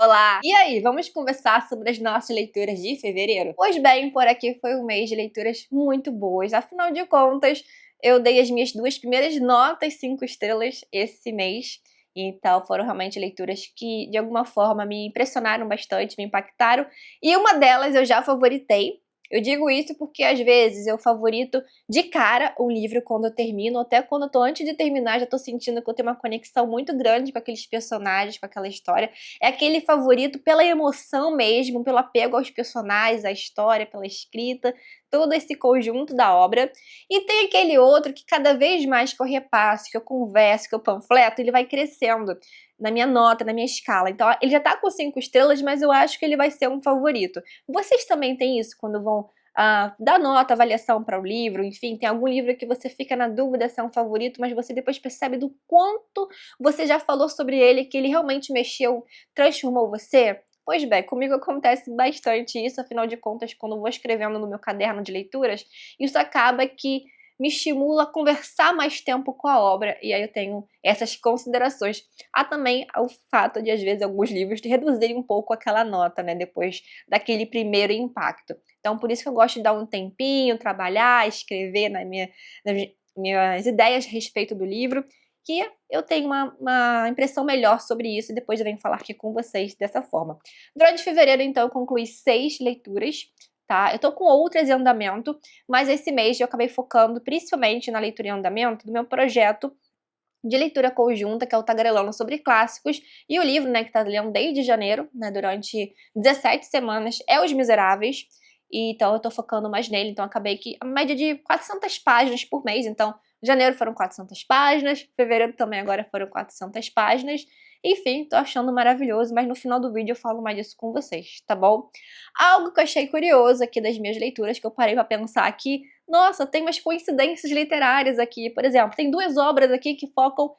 Olá! E aí, vamos conversar sobre as nossas leituras de fevereiro? Pois bem, por aqui foi um mês de leituras muito boas. Afinal de contas, eu dei as minhas duas primeiras notas 5 estrelas esse mês. Então, foram realmente leituras que, de alguma forma, me impressionaram bastante, me impactaram. E uma delas eu já favoritei. Eu digo isso porque, às vezes, eu favorito de cara um livro quando eu termino, ou até quando eu tô antes de terminar, já tô sentindo que eu tenho uma conexão muito grande com aqueles personagens, com aquela história. É aquele favorito pela emoção mesmo, pelo apego aos personagens, à história, pela escrita, todo esse conjunto da obra. E tem aquele outro que cada vez mais que eu repasso, que eu converso, que eu panfleto, ele vai crescendo na minha nota, na minha escala. Então, ele já tá com 5 estrelas, mas eu acho que ele vai ser um favorito. Vocês também têm isso quando vão dar nota, avaliação para o livro? Enfim, tem algum livro que você fica na dúvida se é um favorito, mas você depois percebe do quanto você já falou sobre ele, que ele realmente mexeu, transformou você? Pois bem, comigo acontece bastante isso, afinal de contas, quando eu vou escrevendo no meu caderno de leituras, isso acaba que me estimula a conversar mais tempo com a obra, e aí eu tenho essas considerações. Há também o fato de, às vezes, alguns livros reduzirem um pouco aquela nota, né, depois daquele primeiro impacto. Então, por isso que eu gosto de dar um tempinho, trabalhar, escrever nas minhas ideias a respeito do livro, que eu tenho uma impressão melhor sobre isso e depois eu venho falar aqui com vocês dessa forma. Durante fevereiro, então, eu concluí 6 leituras, tá? Eu tô com outras em andamento, mas esse mês eu acabei focando principalmente na leitura em andamento do meu projeto de leitura conjunta, que é o Tagarelando sobre Clássicos, e o livro, né, que tá lendo desde janeiro, né, durante 17 semanas, é Os Miseráveis, e então eu tô focando mais nele, então acabei que a média de 400 páginas por mês, então janeiro foram 400 páginas, fevereiro também agora foram 400 páginas, enfim, tô achando maravilhoso, mas no final do vídeo eu falo mais disso com vocês, tá bom? Algo que eu achei curioso aqui das minhas leituras, que eu parei pra pensar aqui, nossa, tem umas coincidências literárias aqui, por exemplo, tem 2 obras aqui que focam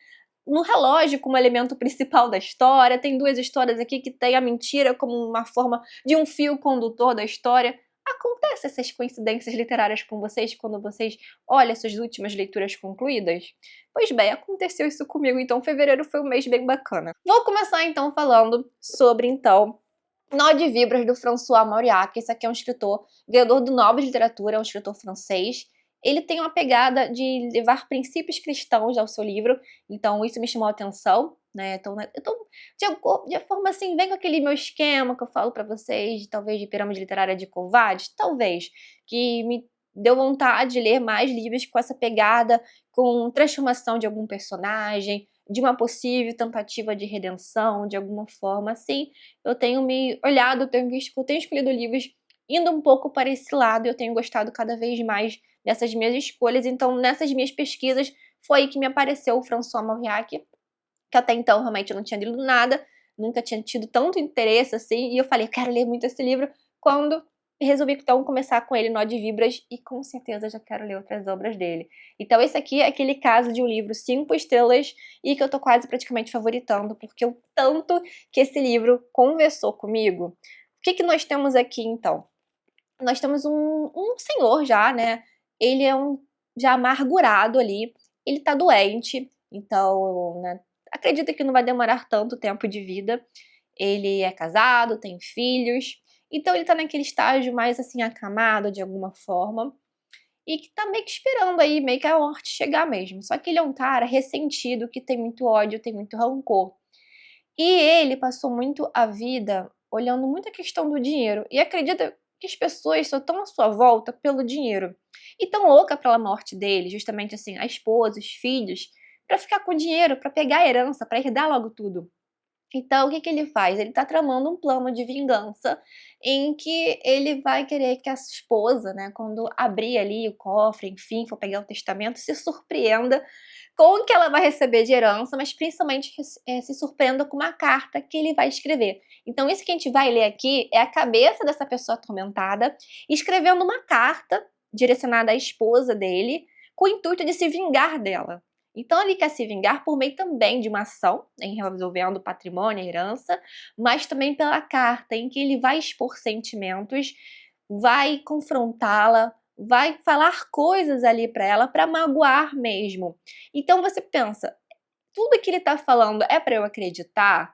no relógio como elemento principal da história, tem 2 histórias aqui que tem a mentira como uma forma de um fio condutor da história. Acontece essas coincidências literárias com vocês quando vocês olham suas últimas leituras concluídas? Pois bem, aconteceu isso comigo, então fevereiro foi um mês bem bacana. Vou começar então falando sobre Nó de Vibras, do François Mauriac. Esse aqui é um escritor ganhador do Nobel de Literatura, é um escritor francês. Ele tem uma pegada de levar princípios cristãos ao seu livro, então isso me chamou a atenção, né? Então, de forma assim, vem com aquele meu esquema que eu falo pra vocês, talvez de pirâmide literária de Covarde, talvez, que me deu vontade de ler mais livros com essa pegada, com transformação de algum personagem, de uma possível tentativa de redenção, de alguma forma assim. Eu tenho me olhado, eu tenho visto que eu tenho escolhido livros indo um pouco para esse lado, eu tenho gostado cada vez mais dessas minhas escolhas, então nessas minhas pesquisas foi aí que me apareceu o François Mauriac, que até então realmente eu não tinha lido nada, nunca tinha tido tanto interesse assim, e eu falei: "Eu quero ler muito esse livro", quando resolvi então começar com ele, Nó de Vibras, e com certeza já quero ler outras obras dele. Então esse aqui é aquele caso de um livro 5 estrelas e que eu tô quase praticamente favoritando, porque o tanto que esse livro conversou comigo. O que que nós temos aqui então? Nós temos um senhor já, né, ele é já amargurado ali, ele tá doente, então, né, acredita que não vai demorar tanto tempo de vida. Ele é casado, tem filhos, então ele tá naquele estágio mais, assim, acamado de alguma forma, e que tá meio que esperando aí, meio que a morte chegar mesmo. Só que ele é um cara ressentido, que tem muito ódio, tem muito rancor. E ele passou muito a vida olhando muito a questão do dinheiro e acredita que as pessoas só estão à sua volta pelo dinheiro. E tão louca pela morte dele, justamente assim, a esposa, os filhos, pra ficar com dinheiro, pra pegar a herança, pra herdar logo tudo. Então, o que que ele faz? Ele tá tramando um plano de vingança em que ele vai querer que a esposa, né, quando abrir ali o cofre, enfim, for pegar o testamento, se surpreenda com o que ela vai receber de herança, mas principalmente se surpreenda com uma carta que ele vai escrever. Então, isso que a gente vai ler aqui é a cabeça dessa pessoa atormentada escrevendo uma carta direcionada à esposa dele, com o intuito de se vingar dela. Então ele quer se vingar por meio também de uma ação em resolvendo patrimônio, herança, mas também pela carta em que ele vai expor sentimentos, vai confrontá-la, vai falar coisas ali para ela para magoar mesmo. Então você pensa, tudo que ele tá falando é para eu acreditar?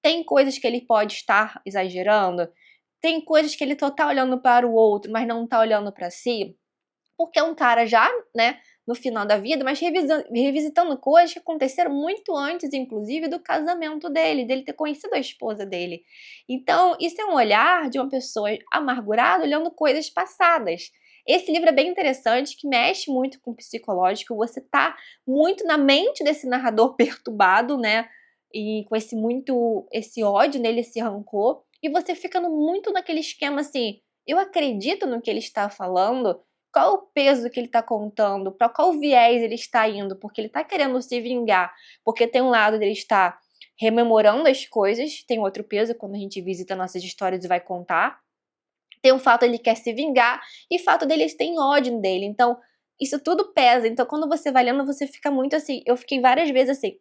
Tem coisas que ele pode estar exagerando, tem coisas que ele só tá olhando para o outro, mas não tá olhando para si, porque é um cara já, né, no final da vida, mas revisitando coisas que aconteceram muito antes, inclusive, do casamento dele ter conhecido a esposa dele. Então, isso é um olhar de uma pessoa amargurada olhando coisas passadas. Esse livro é bem interessante, que mexe muito com o psicológico, você tá muito na mente desse narrador perturbado, né, e com esse ódio nele, esse rancor, e você fica muito naquele esquema assim, eu acredito no que ele está falando, qual o peso que ele está contando, para qual viés ele está indo, porque ele está querendo se vingar, porque tem um lado dele estar rememorando as coisas, tem outro peso quando a gente visita nossas histórias e vai contar, tem o fato ele quer se vingar e o fato dele tem ódio dele, então isso tudo pesa, então quando você vai lendo você fica muito assim, eu fiquei várias vezes assim,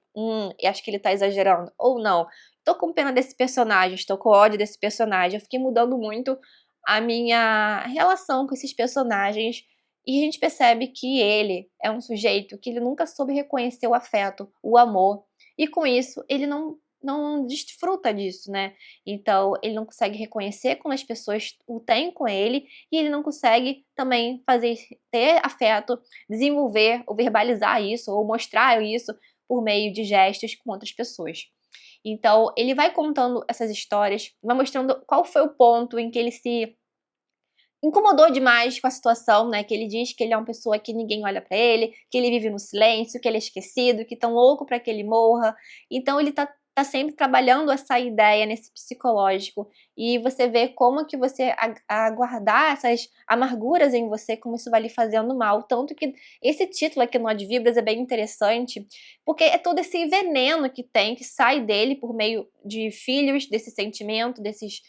acho que ele tá exagerando, ou não, tô com pena desse personagem, estou com ódio desse personagem, eu fiquei mudando muito a minha relação com esses personagens, e a gente percebe que ele é um sujeito que ele nunca soube reconhecer o afeto, o amor, e com isso ele não desfruta disso, né. Então ele não consegue reconhecer quando as pessoas o têm com ele, e ele não consegue também ter afeto, desenvolver ou verbalizar isso, ou mostrar isso por meio de gestos com outras pessoas. Então ele vai contando essas histórias, vai mostrando qual foi o ponto em que ele se incomodou demais com a situação, né, que ele diz que ele é uma pessoa que ninguém olha pra ele, que ele vive no silêncio, que ele é esquecido, que tão louco pra que ele morra. Então ele tá sempre trabalhando essa ideia nesse psicológico, e você vê como que você guardar essas amarguras em você, como isso vai lhe fazendo mal. Tanto que esse título aqui no Ad Vibras é bem interessante, porque é todo esse veneno que tem, que sai dele por meio de filhos, desse sentimento, desse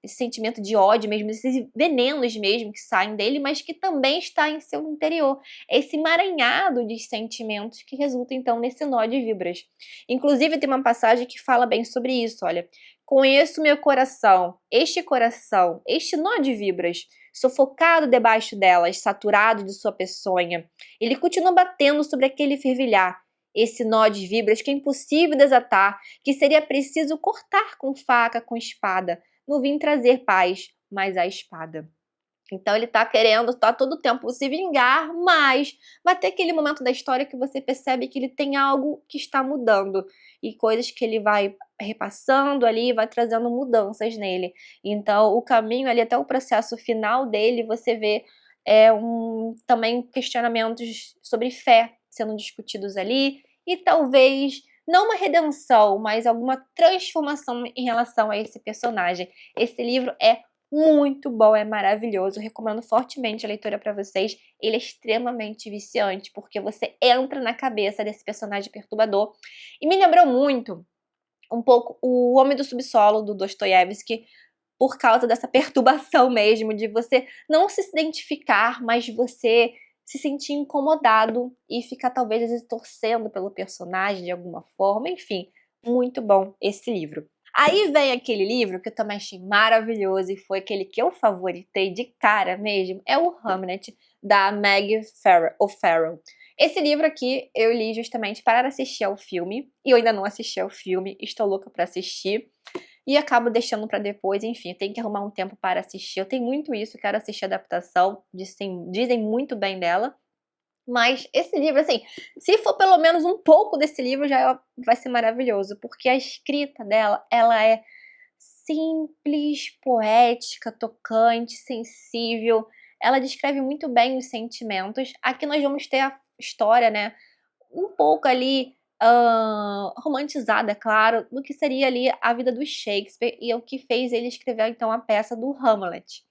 sentimento de ódio mesmo, desses venenos mesmo que saem dele, mas que também está em seu interior. É esse emaranhado de sentimentos que resulta então nesse nó de vibras. Inclusive tem uma passagem que fala bem sobre isso, olha: "Conheço meu coração, este nó de vibras, sufocado debaixo delas, saturado de sua peçonha. Ele continua batendo sobre aquele fervilhar, esse nó de vibras que é impossível desatar, que seria preciso cortar com faca, com espada. Não vim trazer paz, mas a espada." Então ele tá querendo, tá todo o tempo se vingar, mas vai ter aquele momento da história que você percebe que ele tem algo que está mudando, e coisas que ele vai repassando ali, vai trazendo mudanças nele. Então o caminho ali até o processo final dele, você vê, também questionamentos sobre fé sendo discutidos ali, e talvez não uma redenção, mas alguma transformação em relação a esse personagem. Esse livro é muito bom, é maravilhoso, recomendo fortemente a leitura para vocês. Ele é extremamente viciante, porque você entra na cabeça desse personagem perturbador. E me lembrou muito, um pouco, O Homem do Subsolo, do Dostoiévski, por causa dessa perturbação mesmo, de você não se identificar, mas você se sentir incomodado e ficar talvez às vezes torcendo pelo personagem de alguma forma, enfim, muito bom esse livro. Aí vem aquele livro que eu também achei maravilhoso e foi aquele que eu favoritei de cara mesmo, é o Hamnet, da Meg O'Farrell. Esse livro aqui eu li justamente para assistir ao filme, e eu ainda não assisti ao filme, estou louca para assistir, e acabo deixando para depois, enfim, tem que arrumar um tempo para assistir. Eu tenho muito isso, quero assistir a adaptação, dizem muito bem dela. Mas esse livro, assim, se for pelo menos um pouco desse livro, já vai ser maravilhoso, porque a escrita dela, ela é simples, poética, tocante, sensível. Ela descreve muito bem os sentimentos. Aqui nós vamos ter a história, né, um pouco ali romantizada, é claro, do que seria ali a vida do Shakespeare e o que fez ele escrever então a peça do Hamlet.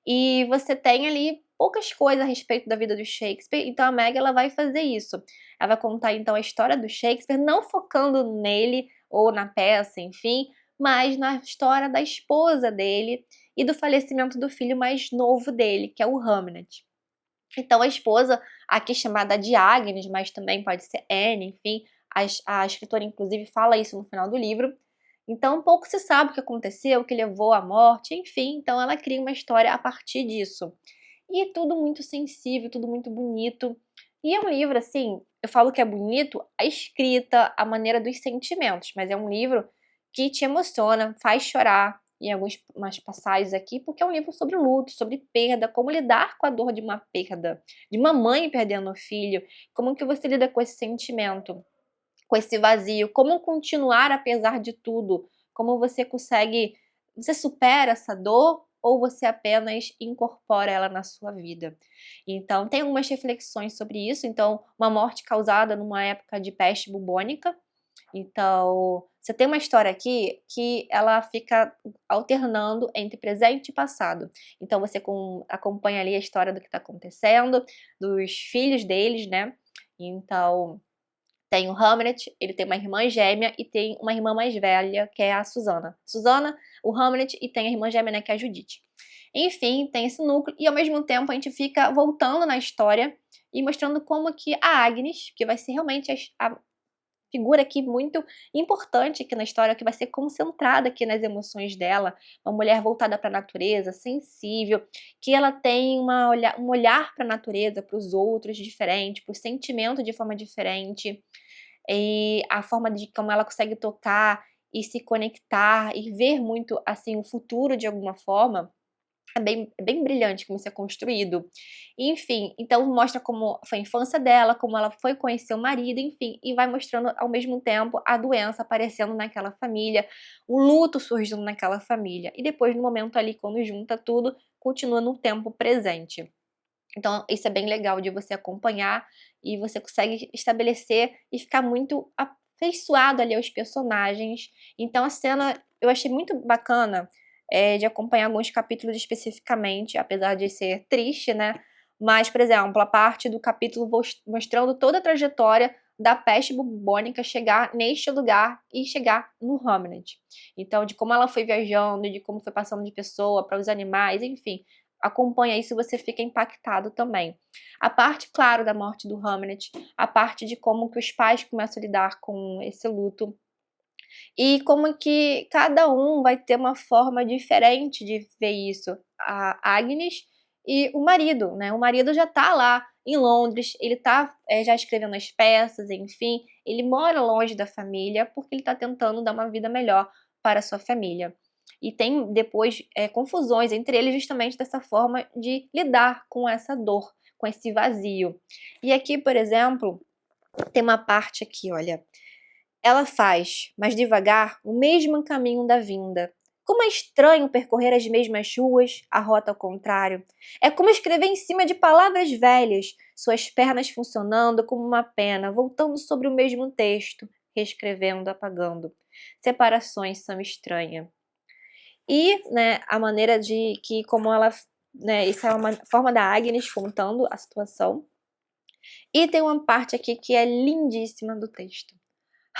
E você tem ali poucas coisas a respeito da vida do Shakespeare, então a Meg ela vai fazer isso. Ela vai contar então a história do Shakespeare, não focando nele ou na peça, enfim, mas na história da esposa dele e do falecimento do filho mais novo dele, que é o Hamlet. Então a esposa, aqui chamada de Agnes, mas também pode ser Anne, enfim, a escritora inclusive fala isso no final do livro. Então pouco se sabe o que aconteceu, o que levou à morte, enfim, então ela cria uma história a partir disso. E é tudo muito sensível, tudo muito bonito. E é um livro, assim, eu falo que é bonito a escrita, a maneira dos sentimentos, mas é um livro que te emociona, faz chorar em algumas passagens aqui, porque é um livro sobre luto, sobre perda, como lidar com a dor de uma perda, de uma mãe perdendo o filho, como que você lida com esse sentimento, com esse vazio, como continuar apesar de tudo, como você supera essa dor ou você apenas incorpora ela na sua vida. Então, tem algumas reflexões sobre isso. Então, uma morte causada numa época de peste bubônica. Então, você tem uma história aqui que ela fica alternando entre presente e passado. Então, você acompanha ali a história do que está acontecendo, dos filhos deles, né? Então, tem o Hamlet, ele tem uma irmã gêmea e tem uma irmã mais velha, que é a Susana. Susana, o Hamlet e tem a irmã gêmea, né, que é a Judite. Enfim, tem esse núcleo e ao mesmo tempo a gente fica voltando na história e mostrando como que a Agnes, que vai ser realmente a figura aqui muito importante aqui na história, que vai ser concentrada aqui nas emoções dela, uma mulher voltada para a natureza, sensível, que ela tem um olhar para a natureza, para os outros diferente, para o sentimento de forma diferente, e a forma de como ela consegue tocar e se conectar e ver muito assim o futuro de alguma forma. É bem brilhante como isso é construído. Enfim, então mostra como foi a infância dela, como ela foi conhecer o marido, enfim, e vai mostrando ao mesmo tempo a doença aparecendo naquela família, o luto surgindo naquela família. E depois, no momento ali, quando junta tudo, continua no tempo presente. Então, isso é bem legal de você acompanhar e você consegue estabelecer e ficar muito afeiçoado ali aos personagens. Então, a cena eu achei muito bacana de acompanhar alguns capítulos especificamente, apesar de ser triste, né? Mas, por exemplo, a parte do capítulo mostrando toda a trajetória da peste bubônica chegar neste lugar e chegar no Hamlet. Então, de como ela foi viajando, de como foi passando de pessoa para os animais, enfim, acompanha isso, você fica impactado também. A parte, claro, da morte do Hamlet, a parte de como que os pais começam a lidar com esse luto e como que cada um vai ter uma forma diferente de ver isso. A Agnes e o marido, né? O marido já tá lá em Londres, ele tá já escrevendo as peças, enfim, ele mora longe da família porque ele tá tentando dar uma vida melhor para a sua família. E tem depois confusões entre eles justamente dessa forma de lidar com essa dor, com esse vazio. E aqui, por exemplo, tem uma parte aqui, olha. Ela faz, mais devagar, o mesmo caminho da vinda. Como é estranho percorrer as mesmas ruas, a rota ao contrário. É como escrever em cima de palavras velhas, suas pernas funcionando como uma pena, voltando sobre o mesmo texto, reescrevendo, apagando. Separações são estranhas. E, né, a maneira de que, como ela, né, isso é uma forma da Agnes contando a situação. E tem uma parte aqui que é lindíssima do texto.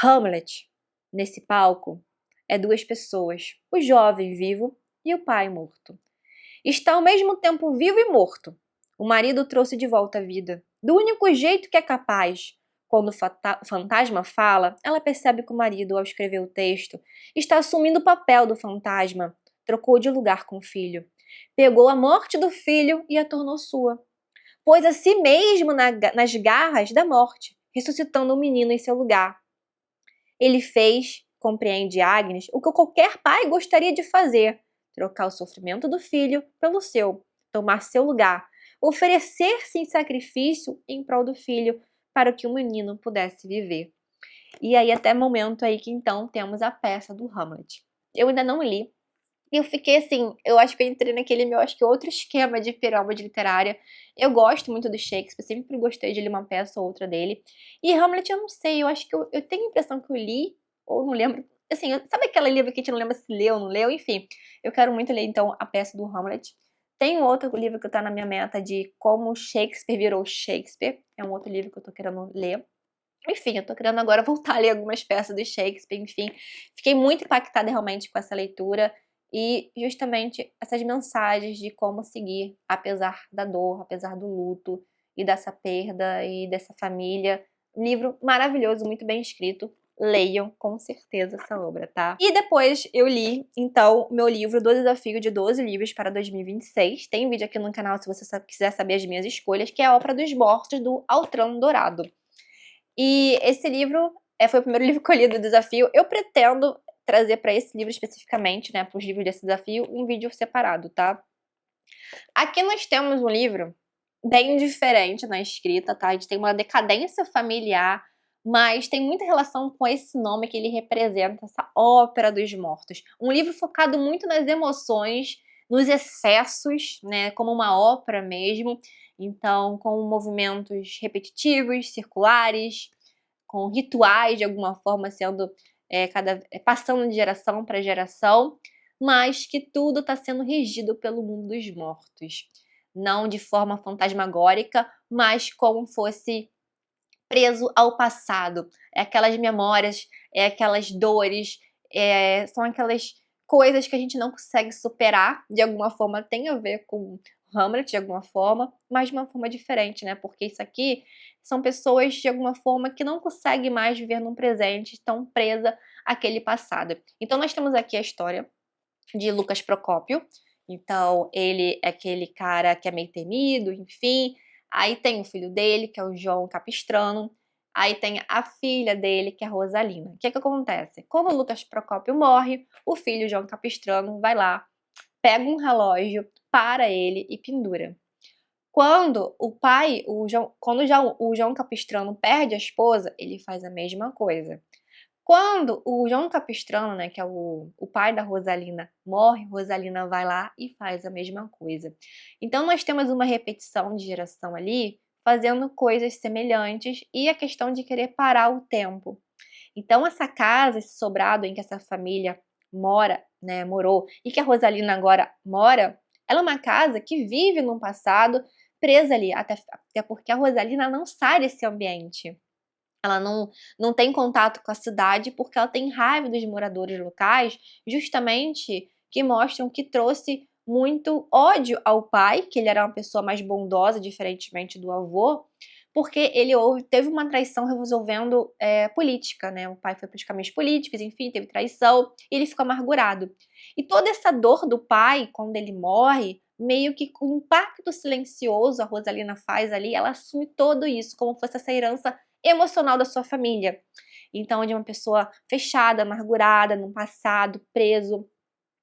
Hamlet, nesse palco, é duas pessoas, o jovem vivo e o pai morto. Está ao mesmo tempo vivo e morto. O marido trouxe de volta a vida, do único jeito que é capaz. Quando o fantasma fala, ela percebe que o marido, ao escrever o texto, está assumindo o papel do fantasma. Trocou de lugar com o filho. Pegou a morte do filho e a tornou sua. Pôs a si mesmo nas garras da morte, ressuscitando o menino em seu lugar. Ele fez, compreende Agnes, o que qualquer pai gostaria de fazer: trocar o sofrimento do filho pelo seu, tomar seu lugar, oferecer-se em sacrifício em prol do filho para que o menino pudesse viver. E aí até o momento aí que então temos a peça do Hamlet. Eu ainda não li, e eu fiquei assim, eu acho que eu entrei naquele meu, acho que outro esquema de pirâmide literária. Eu gosto muito do Shakespeare, sempre gostei de ler uma peça ou outra dele. E Hamlet eu não sei, eu acho que eu tenho a impressão que eu li, ou não lembro. Assim, sabe aquele livro que a gente não lembra se leu ou não leu? Enfim, eu quero muito ler então a peça do Hamlet. Tem um outro livro que tá na minha meta de como Shakespeare virou Shakespeare. É um outro livro que eu tô querendo ler. Enfim, eu tô querendo agora voltar a ler algumas peças do Shakespeare, enfim. Fiquei muito impactada realmente com essa leitura e justamente essas mensagens de como seguir apesar da dor, apesar do luto e dessa perda e dessa família. Um livro maravilhoso, muito bem escrito. Leiam com certeza essa obra, tá? E depois eu li, então, meu livro do Desafio de 12 Livros para 2026. Tem um vídeo aqui no canal se você quiser saber as minhas escolhas, que é a Ópera dos Mortos, do Altran Dourado. E esse livro foi o primeiro livro que eu li do desafio. Eu pretendo trazer para esse livro especificamente, né, para os livros desse desafio, um vídeo separado, tá? Aqui nós temos um livro bem diferente na escrita, tá? A gente tem uma decadência familiar, mas tem muita relação com esse nome que ele representa, essa ópera dos mortos. Um livro focado muito nas emoções, nos excessos, né? Como uma ópera mesmo. Então, com movimentos repetitivos, circulares, com rituais de alguma forma sendo passando de geração para geração, mas que tudo está sendo regido pelo mundo dos mortos. Não de forma fantasmagórica, mas como fosse preso ao passado. É aquelas memórias, é aquelas dores, são aquelas coisas que a gente não consegue superar, de alguma forma tem a ver com Hamlet, de alguma forma, mas de uma forma diferente, né? Porque isso aqui são pessoas, de alguma forma, que não conseguem mais viver num presente, estão presas àquele passado. Então nós temos aqui a história de Lucas Procópio. Então, ele é aquele cara que é meio temido, enfim. Aí tem o filho dele, que é o João Capistrano. Aí tem a filha dele, que é a Rosalina. O que que acontece? Quando o Lucas Procópio morre, o filho, João Capistrano, vai lá, pega um relógio, para ele e pendura. Quando o pai, quando já o João Capistrano perde a esposa, ele faz a mesma coisa. Quando o João Capistrano, né, que é o pai da Rosalina, morre, Rosalina vai lá e faz a mesma coisa. Então nós temos uma repetição de geração ali, fazendo coisas semelhantes e a questão de querer parar o tempo. Então essa casa, esse sobrado em que essa família mora, né, morou, e que a Rosalina agora mora, ela é uma casa que vive no passado, presa ali, até porque a Rosalina não sai desse ambiente. Ela não tem contato com a cidade porque ela tem raiva dos moradores locais, justamente que mostram que trouxe muito ódio ao pai, que ele era uma pessoa mais bondosa, diferentemente do avô, porque teve uma traição resolvendo política, né? O pai foi para os caminhos políticos, enfim, teve traição, e ele ficou amargurado. E toda essa dor do pai, quando ele morre, meio que com o impacto silencioso a Rosalina faz ali, ela assume todo isso, como fosse essa herança emocional da sua família. Então, de uma pessoa fechada, amargurada, no passado, preso.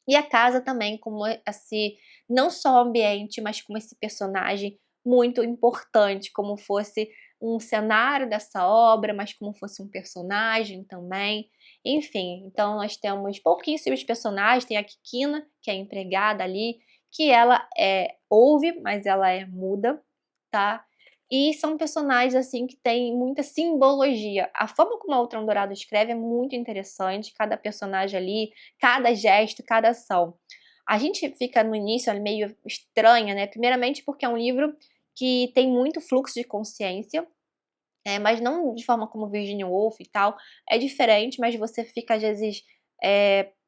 E a casa também como esse, não só o ambiente, mas como esse personagem muito importante, como fosse um cenário dessa obra, mas como fosse um personagem também. Enfim, então nós temos pouquíssimos personagens, tem a Kikina, que é a empregada ali, que ela ouve, mas ela é muda, tá? E são personagens, assim, que têm muita simbologia. A forma como a Outrão Dourado escreve é muito interessante, cada personagem ali, cada gesto, cada ação. A gente fica no início meio estranha, né? Primeiramente porque é um livro que tem muito fluxo de consciência, mas não de forma como Virginia Woolf e tal. É diferente, mas você fica às vezes,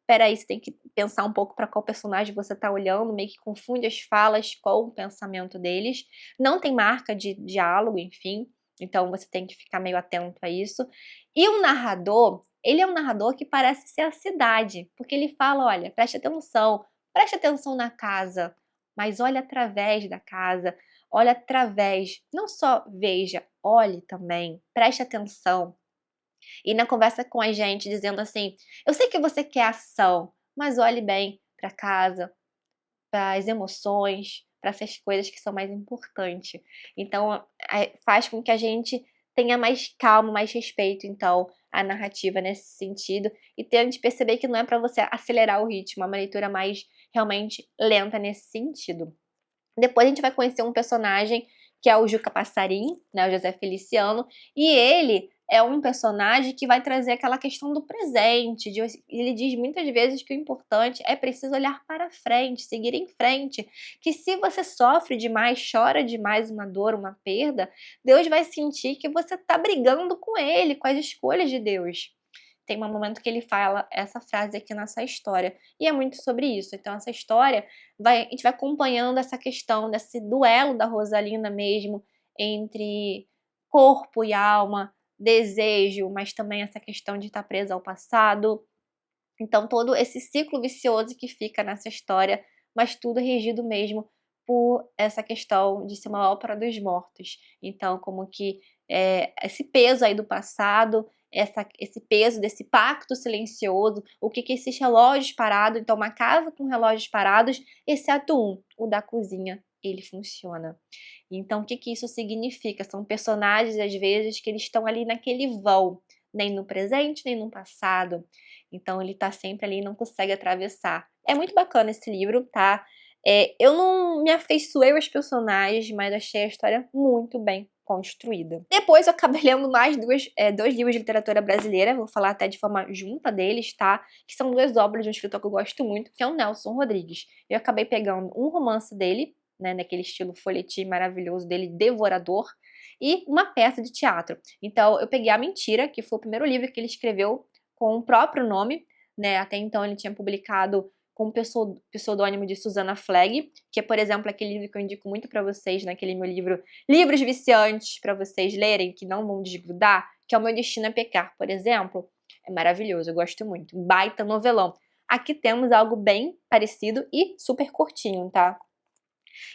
peraí, você tem que pensar um pouco para qual personagem você tá olhando, meio que confunde as falas com o pensamento deles. Não tem marca de diálogo, enfim, então você tem que ficar meio atento a isso. E o narrador, ele é um narrador que parece ser a cidade, porque ele fala: olha, preste atenção na casa, mas olha através da casa, olha através, não só veja, olhe também, preste atenção. E na conversa com a gente dizendo assim: eu sei que você quer ação, mas olhe bem para casa, para as emoções, para essas coisas que são mais importantes. Então, faz com que a gente tenha mais calma, mais respeito, então, à narrativa nesse sentido, e tente perceber que não é para você acelerar o ritmo, é uma leitura mais realmente lenta nesse sentido. Depois a gente vai conhecer um personagem que é o Juca Passarim, né, o José Feliciano, e ele é um personagem que vai trazer aquela questão do presente. Ele diz muitas vezes que o importante é preciso olhar para frente, seguir em frente. Que se você sofre demais, chora demais uma dor, uma perda, Deus vai sentir que você está brigando com ele, com as escolhas de Deus. Tem um momento que ele fala essa frase aqui nessa história. E é muito sobre isso. Então, essa história, a gente vai acompanhando essa questão desse duelo da Rosalina mesmo, entre corpo e alma, desejo, mas também essa questão de estar presa ao passado. Então, todo esse ciclo vicioso que fica nessa história, mas tudo regido mesmo por essa questão de ser uma ópera dos mortos. Então, como que esse peso aí do passado esse peso desse pacto silencioso, o que que esses relógios parados, então uma casa com relógios parados, exceto o da cozinha, ele funciona. Então o que que isso significa? São personagens às vezes que eles estão ali naquele vão, nem no presente, nem no passado. Então ele tá sempre ali e não consegue atravessar. É muito bacana esse livro, tá? Eu não me afeiçoei aos personagens, mas achei a história muito bem construída. Depois eu acabei lendo mais dois livros de literatura brasileira, vou falar até de forma junta deles, tá? Que são duas obras de um escritor que eu gosto muito, que é o Nelson Rodrigues. Eu acabei pegando um romance dele, né, naquele estilo folhetim maravilhoso dele, devorador, e uma peça de teatro. Então eu peguei A Mentira, que foi o primeiro livro que ele escreveu com o próprio nome, né? Até então ele tinha publicado com o pseudônimo de Susana Flegg, que é, por exemplo, aquele livro que eu indico muito para vocês, naquele meu livro Livros Viciantes, para vocês lerem, que não vão desgrudar, que é O Meu Destino é Pecar, por exemplo. É maravilhoso, eu gosto muito. Um baita novelão. Aqui temos algo bem parecido e super curtinho, tá?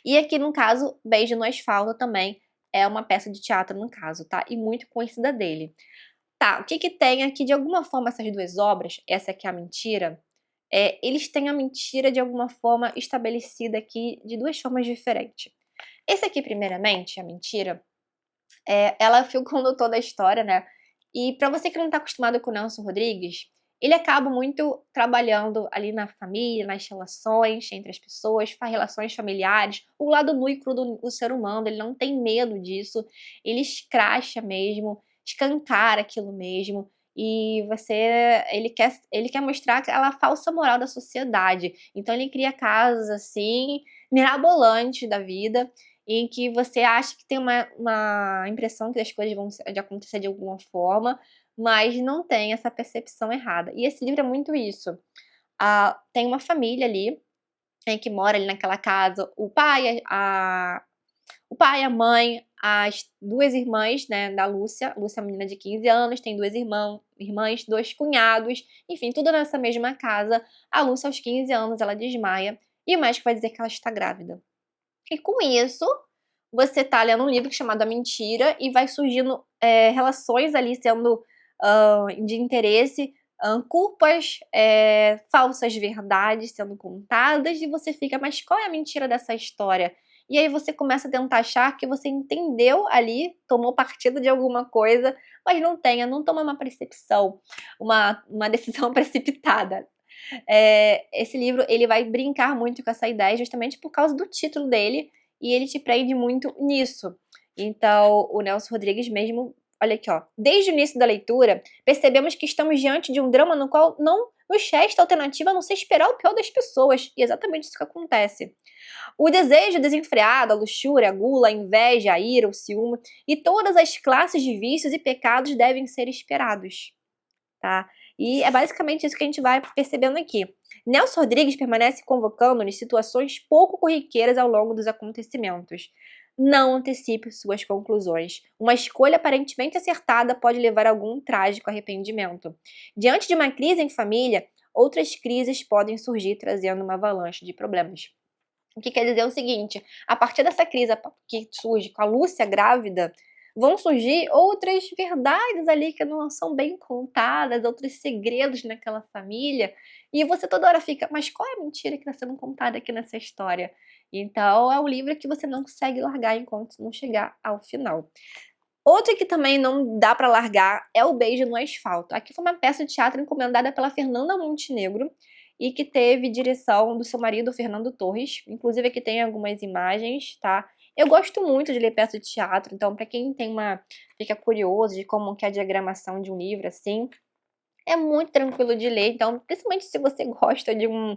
E aqui, no caso, Beijo no Asfalto também é uma peça de teatro, no caso, tá? E muito conhecida dele. Tá, o que que tem aqui? De alguma forma, essas duas obras, essa aqui é A Mentira, eles têm a mentira de alguma forma estabelecida aqui de duas formas diferentes. Esse aqui, primeiramente, A Mentira, ela foi o condutor da história, né? E pra você que não tá acostumado com o Nelson Rodrigues, ele acaba muito trabalhando ali na família, nas relações entre as pessoas, faz relações familiares, o lado nu e cru do ser humano, ele não tem medo disso, ele escracha mesmo, escancara aquilo mesmo, e ele quer mostrar aquela falsa moral da sociedade. Então ele cria casos assim, mirabolantes da vida, em que você acha que tem uma impressão que as coisas vão de acontecer de alguma forma, mas não tem essa percepção errada. E esse livro é muito isso. Tem uma família ali, que mora ali naquela casa, o pai, a mãe, as duas irmãs, né, da Lúcia. Lúcia é uma menina de 15 anos, tem duas irmãs, dois cunhados, enfim, tudo nessa mesma casa. A Lúcia, aos 15 anos, ela desmaia e o médico vai dizer que ela está grávida. E com isso, você tá lendo um livro chamado A Mentira e vai surgindo relações ali sendo de interesse, culpas, falsas verdades sendo contadas, e você fica, mas qual é a mentira dessa história? E aí você começa a tentar achar que você entendeu ali, tomou partido de alguma coisa, mas não toma uma percepção, uma decisão precipitada. Esse livro ele vai brincar muito com essa ideia justamente por causa do título dele, e ele te prende muito nisso. Então, o Nelson Rodrigues mesmo, olha aqui, ó. Desde o início da leitura, percebemos que estamos diante de um drama no qual não nos resta alternativa a não ser esperar o pior das pessoas. E é exatamente isso que acontece. O desejo desenfreado, a luxúria, a gula, a inveja, a ira, o ciúme e todas as classes de vícios e pecados devem ser esperados, tá? E é basicamente isso que a gente vai percebendo aqui. Nelson Rodrigues permanece convocando-nos situações pouco corriqueiras ao longo dos acontecimentos. Não antecipe suas conclusões. Uma escolha aparentemente acertada pode levar a algum trágico arrependimento. Diante de uma crise em família, outras crises podem surgir trazendo uma avalanche de problemas. O que quer dizer o seguinte, a partir dessa crise que surge com a Lúcia grávida, vão surgir outras verdades ali que não são bem contadas, outros segredos naquela família, e você toda hora fica, mas qual é a mentira que está sendo contada aqui nessa história? Então é um livro que você não consegue largar enquanto não chegar ao final. Outro que também não dá para largar é O Beijo no Asfalto. Aqui foi uma peça de teatro encomendada pela Fernanda Montenegro e que teve direção do seu marido, Fernando Torres. Inclusive aqui tem algumas imagens, tá? Eu gosto muito de ler peça de teatro, então para quem fica curioso de como que é a diagramação de um livro assim, é muito tranquilo de ler. Então, principalmente se você gosta de um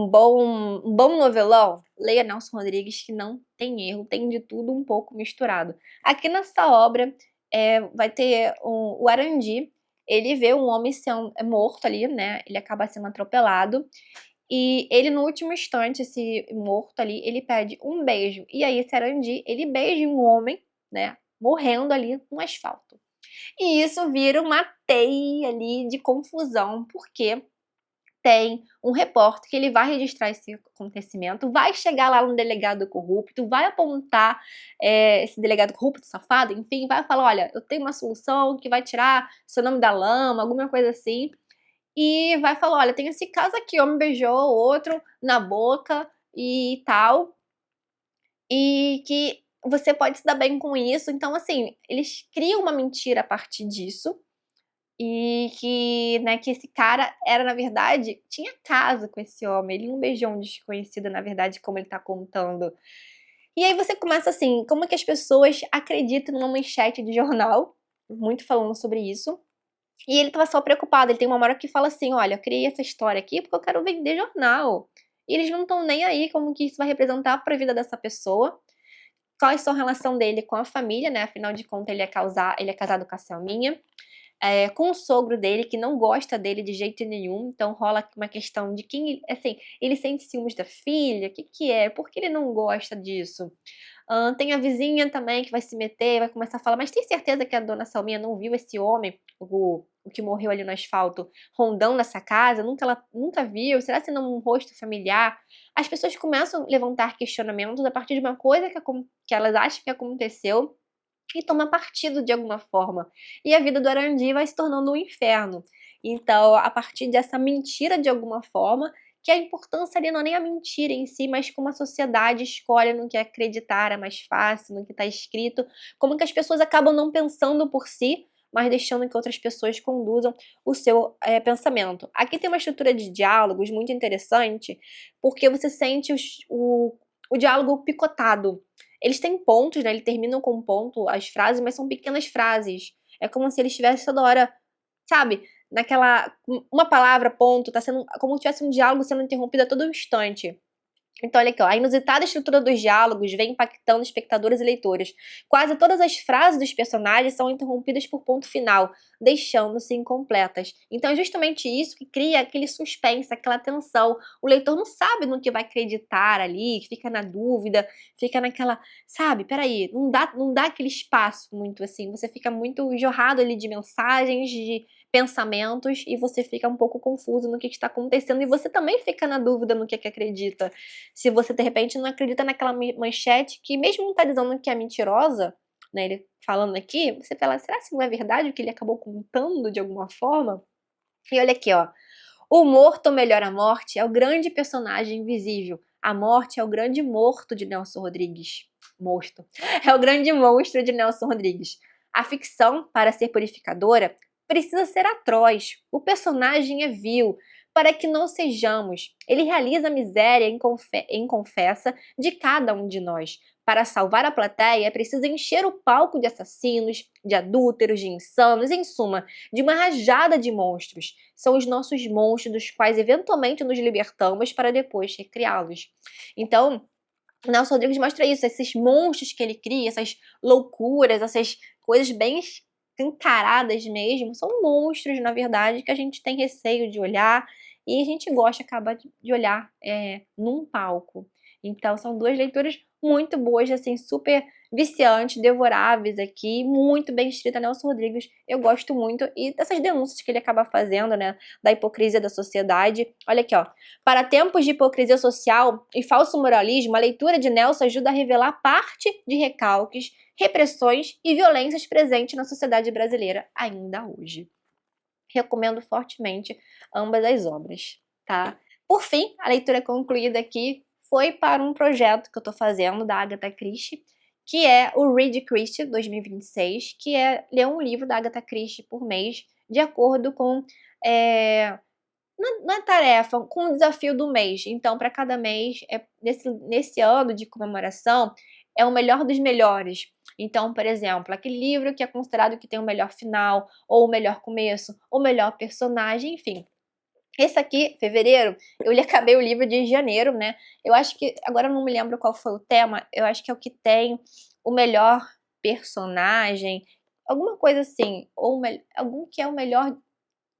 bom novelão, leia Nelson Rodrigues, que não tem erro, tem de tudo um pouco misturado. Aqui nessa obra vai ter o Arandi, ele vê um homem sendo morto ali, né? Ele acaba sendo atropelado. E ele, no último instante, esse morto ali, ele pede um beijo. E aí, esse Arandi, ele beija um homem, né? Morrendo ali no asfalto. E isso vira uma teia ali de confusão, porque tem um repórter que ele vai registrar esse acontecimento, vai chegar lá no delegado corrupto, vai apontar esse delegado corrupto, safado, enfim, vai falar, olha, eu tenho uma solução que vai tirar seu nome da lama, alguma coisa assim, e vai falar, olha, tem esse caso aqui, homem beijou outro na boca e tal, e que você pode se dar bem com isso. Então, assim, eles criam uma mentira a partir disso, e que, né, que esse cara era, na verdade, tinha caso com esse homem, ele não beijou um desconhecido, na verdade, como ele tá contando. E aí você começa assim, como que as pessoas acreditam numa manchete de jornal, muito falando sobre isso, e ele estava só preocupado, ele tem uma hora que fala assim: "Olha, eu criei essa história aqui porque eu quero vender jornal". E eles não estão nem aí como que isso vai representar para a vida dessa pessoa, quais são a relação dele com a família, né, afinal de contas ele é casado com a Selminha, com o sogro dele, que não gosta dele de jeito nenhum, então rola uma questão de quem assim, ele sente ciúmes da filha, o que que é? Por que ele não gosta disso? Tem a vizinha também que vai se meter, vai começar a falar: "Mas tem certeza que a dona Selminha não viu esse homem, o que morreu ali no asfalto, rondando essa casa? Ela nunca viu? Será que não é um rosto familiar?". As pessoas começam a levantar questionamentos a partir de uma coisa que elas acham que aconteceu e toma partido de alguma forma. E a vida do Arandi vai se tornando um inferno. Então, a partir dessa mentira de alguma forma, que a importância ali não é nem a mentira em si, mas como a sociedade escolhe no que acreditar é mais fácil, no que está escrito, como que as pessoas acabam não pensando por si, mas deixando que outras pessoas conduzam o seu pensamento. Aqui tem uma estrutura de diálogos muito interessante, porque você sente o diálogo picotado. Eles têm pontos, né, eles terminam com um ponto as frases, mas são pequenas frases. É como se eles estivessem toda hora, sabe, naquela uma palavra, ponto, tá sendo como se tivesse um diálogo sendo interrompido a todo instante. Então, olha aqui, ó, a inusitada estrutura dos diálogos vem impactando espectadores e leitores. Quase todas as frases dos personagens são interrompidas por ponto final, deixando-se incompletas. Então, é justamente isso que cria aquele suspense, aquela tensão. O leitor não sabe no que vai acreditar ali, fica na dúvida, fica naquela, sabe, peraí, não dá aquele espaço muito assim, você fica muito jorrado ali de mensagens, de pensamentos, e você fica um pouco confuso no que está acontecendo, e você também fica na dúvida no que acredita. Se você, de repente, não acredita naquela manchete que mesmo não tá dizendo que é mentirosa, né, ele falando aqui, você fala: "Será que não é verdade o que ele acabou contando de alguma forma?". E olha aqui, ó, o morto, ou melhor, a morte, é o grande personagem invisível. A morte é o grande morto de Nelson Rodrigues. Monstro. É o grande monstro de Nelson Rodrigues. A ficção, para ser purificadora, precisa ser atroz. O personagem é vil, para que não sejamos. Ele realiza a miséria inconfessa de cada um de nós. Para salvar a plateia, é preciso encher o palco de assassinos, de adúlteros, de insanos, em suma, de uma rajada de monstros. São os nossos monstros dos quais eventualmente nos libertamos para depois recriá-los. Então, o Nelson Rodrigues mostra isso, esses monstros que ele cria, essas loucuras, essas coisas bem escancaradas mesmo, são monstros, na verdade, que a gente tem receio de olhar e a gente gosta, acaba de olhar num palco. Então são duas leituras muito boas, assim, super viciantes, devoráveis aqui, muito bem escrita, Nelson Rodrigues, eu gosto muito, e dessas denúncias que ele acaba fazendo, né, da hipocrisia da sociedade. Olha aqui, ó, para tempos de hipocrisia social e falso moralismo, a leitura de Nelson ajuda a revelar parte de recalques, repressões e violências presentes na sociedade brasileira ainda hoje. Recomendo fortemente ambas as obras, tá? Por fim, a leitura concluída aqui foi para um projeto que eu tô fazendo da Agatha Christie, que é o Read Christie 2026, que é ler um livro da Agatha Christie por mês, de acordo com na tarefa, com o desafio do mês. Então, para cada mês, nesse ano de comemoração, é o melhor dos melhores. Então, por exemplo, aquele livro que é considerado que tem o melhor final, ou o melhor começo, ou o melhor personagem, enfim. Esse aqui, fevereiro, acabei o livro de janeiro, né? Eu acho que, agora eu não me lembro qual foi o tema, eu acho que é o que tem o melhor personagem, alguma coisa assim, ou algum que é o melhor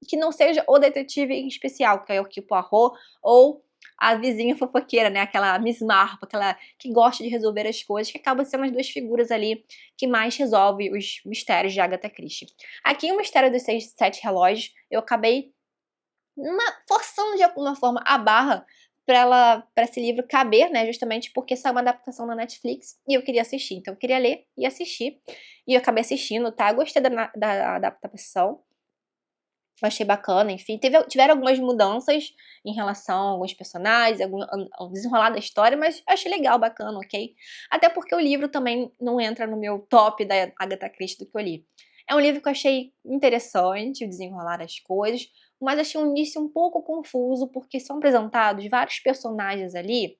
que não seja o detetive em especial, que é o que Poirot, ou a vizinha fofoqueira, né, aquela Miss Marple, aquela que gosta de resolver as coisas, que acabam sendo as duas figuras ali que mais resolvem os mistérios de Agatha Christie. Aqui o Mistério dos Sete Relógios, eu acabei forçando de alguma forma a barra para esse livro caber, né? Justamente porque saiu uma adaptação na Netflix e eu queria assistir. Então eu queria ler e assistir. E eu acabei assistindo, tá? Gostei da adaptação. Eu achei bacana, enfim. Tiveram algumas mudanças em relação a alguns personagens, ao desenrolar da história, mas eu achei legal, bacana, ok? Até porque o livro também não entra no meu top da Agatha Christie do que eu li. É um livro que eu achei interessante, o desenrolar das coisas, mas achei um início um pouco confuso, porque são apresentados vários personagens ali,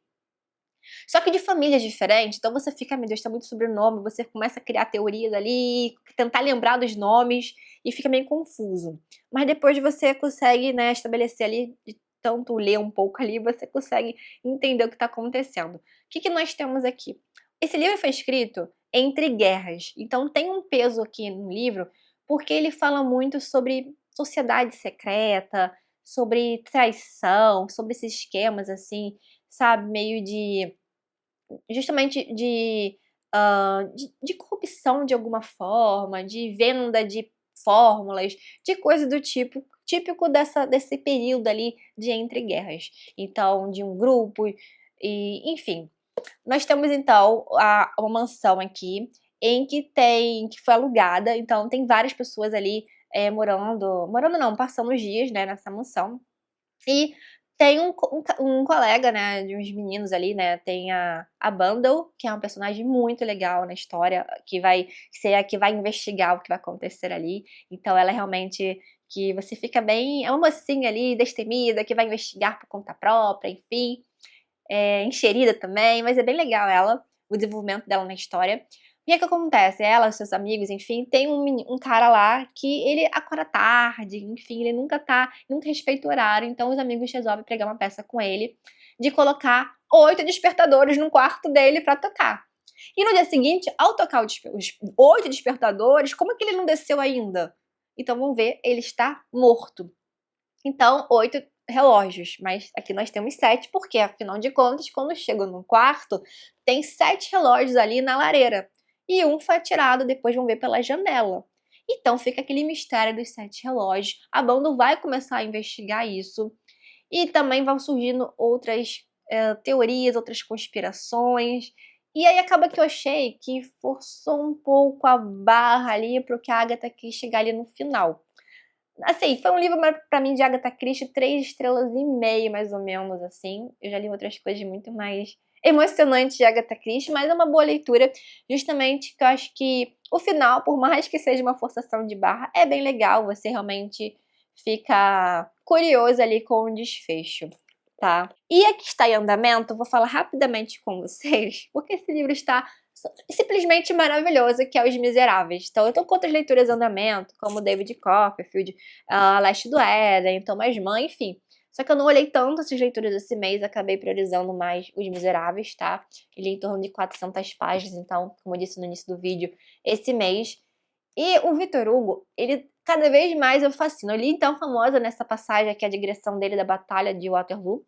só que de famílias diferentes, então você fica, meu Deus, tá muito sobrenome, você começa a criar teorias ali, tentar lembrar dos nomes e fica meio confuso. Mas depois você consegue, né, estabelecer ali, de tanto ler um pouco ali, você consegue entender o que tá acontecendo. O que que nós temos aqui? Esse livro foi escrito entre guerras, então tem um peso aqui no livro, porque ele fala muito sobre sociedade secreta, sobre traição, sobre esses esquemas assim, sabe, meio de justamente de corrupção de alguma forma, de venda de fórmulas, de coisa do tipo, típico desse período ali de entre guerras. Então, de um grupo e enfim. Nós temos então uma mansão aqui que foi alugada, então tem várias pessoas ali morando não, passando os dias, né, nessa mansão. E tem um colega, né, de uns meninos ali, né, tem a Bundle, que é uma personagem muito legal na história, que vai ser a que vai investigar o que vai acontecer ali. Então ela é realmente que você fica bem, é uma mocinha ali destemida, que vai investigar por conta própria, enfim, enxerida também, mas é bem legal ela, o desenvolvimento dela na história. E o que acontece? Ela, seus amigos, enfim, tem um cara lá que ele acorda tarde, enfim, ele nunca respeita o horário, então os amigos resolvem pregar uma peça com ele de colocar 8 despertadores no quarto dele pra tocar. E no dia seguinte, ao tocar os 8 despertadores, como é que ele não desceu ainda? Então vamos ver, ele está morto. Então, 8 relógios, mas aqui nós temos 7, porque afinal de contas, quando chego no quarto, tem 7 relógios ali na lareira. E um foi atirado, depois vão ver pela janela. Então fica aquele mistério dos 7 relógios. A banda vai começar a investigar isso. E também vão surgindo outras teorias, outras conspirações. E aí acaba que eu achei que forçou um pouco a barra ali pro que a Agatha quis chegar ali no final. Assim, foi um livro pra mim de Agatha Christie, 3 estrelas e meia, mais ou menos, assim. Eu já li outras coisas muito mais emocionantes de Agatha Christie, mas é uma boa leitura, justamente que eu acho que o final, por mais que seja uma forçação de barra, é bem legal, você realmente fica curioso ali com o desfecho, tá? E a que está em andamento, vou falar rapidamente com vocês, porque esse livro está simplesmente maravilhoso, que é Os Miseráveis. Então eu tô com outras leituras em andamento, como David Copperfield, Leste do Éden, Thomas Mann, enfim. Só que eu não olhei tanto essas leituras esse mês, acabei priorizando mais Os Miseráveis, tá? Ele é em torno de 400 páginas, então, como eu disse no início do vídeo, esse mês. E o Victor Hugo, ele cada vez mais eu fascino. Eu li então famosa nessa passagem que é a digressão dele da Batalha de Waterloo,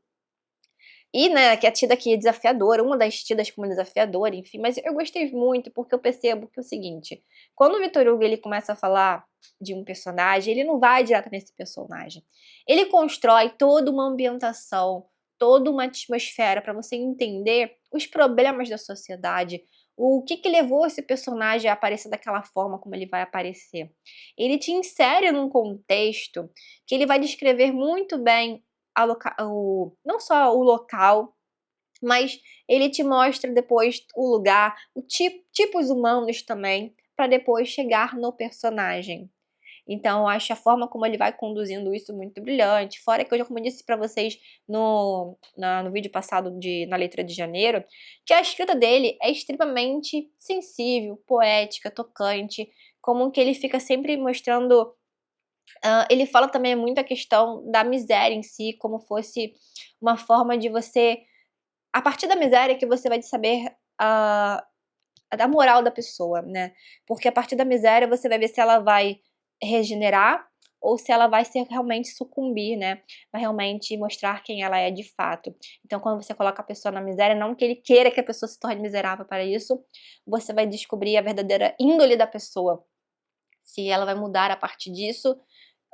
e, né, que é tida aqui desafiadora, uma das tidas como desafiadora, enfim, mas eu gostei muito porque eu percebo que é o seguinte, quando o Victor Hugo ele começa a falar de um personagem, ele não vai direto nesse personagem. Ele constrói toda uma ambientação, toda uma atmosfera para você entender os problemas da sociedade, o que levou esse personagem a aparecer daquela forma como ele vai aparecer. Ele te insere num contexto que ele vai descrever muito bem não só o local, mas ele te mostra depois o lugar, tipos humanos também, para depois chegar no personagem. Então, eu acho a forma como ele vai conduzindo isso muito brilhante. Fora que eu já como eu disse para vocês no vídeo passado na leitura de janeiro, que a escrita dele é extremamente sensível, poética, tocante, como que ele fica sempre mostrando ele fala também muito a questão da miséria em si, como fosse uma forma de você a partir da miséria que você vai saber a moral da pessoa, né. Porque a partir da miséria você vai ver se ela vai regenerar ou se ela vai ser realmente sucumbir, né, vai realmente mostrar quem ela é de fato. Então quando você coloca a pessoa na miséria, não que ele queira que a pessoa se torne miserável para isso, você vai descobrir a verdadeira índole da pessoa, se ela vai mudar a partir disso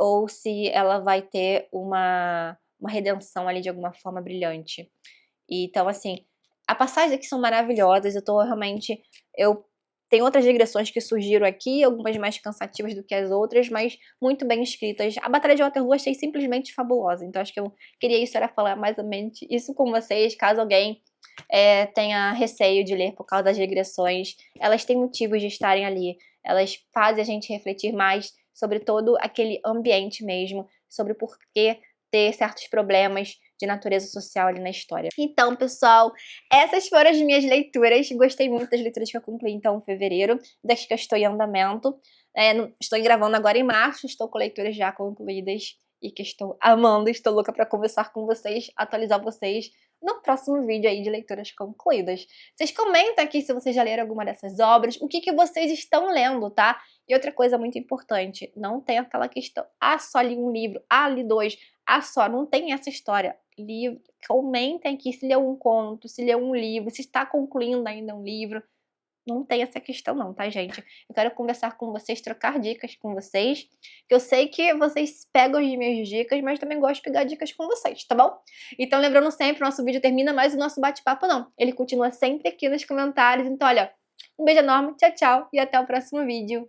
ou se ela vai ter uma redenção ali de alguma forma brilhante. Então, assim, as passagens aqui são maravilhosas, eu tenho outras digressões que surgiram aqui, algumas mais cansativas do que as outras, mas muito bem escritas. A Batalha de Waterloo eu achei simplesmente fabulosa, então acho que eu queria isso, era falar mais ou menos isso com vocês, caso alguém tenha receio de ler por causa das digressões. Elas têm motivos de estarem ali, elas fazem a gente refletir mais sobre todo aquele ambiente mesmo, sobre por que ter certos problemas de natureza social ali na história. Então, pessoal, essas foram as minhas leituras. Gostei muito das leituras que eu concluí, então, em fevereiro, das que eu estou em andamento. Estou gravando agora em março, estou com leituras já concluídas e que estou amando. Estou louca para conversar com vocês, atualizar vocês no próximo vídeo aí de leituras concluídas. Vocês comentam aqui se vocês já leram alguma dessas obras, o que vocês estão lendo, tá? E outra coisa muito importante, não tem aquela questão, só li um livro, li dois, só, não tem essa história. Comentem aqui se leu um conto, se leu um livro, se está concluindo ainda um livro. Não tem essa questão não, tá, gente? Eu quero conversar com vocês, trocar dicas com vocês, que eu sei que vocês pegam as minhas dicas, mas também gosto de pegar dicas com vocês, tá bom? Então, lembrando sempre, o nosso vídeo termina, mas o nosso bate-papo não. Ele continua sempre aqui nos comentários. Então, olha, um beijo enorme, tchau, tchau, e até o próximo vídeo.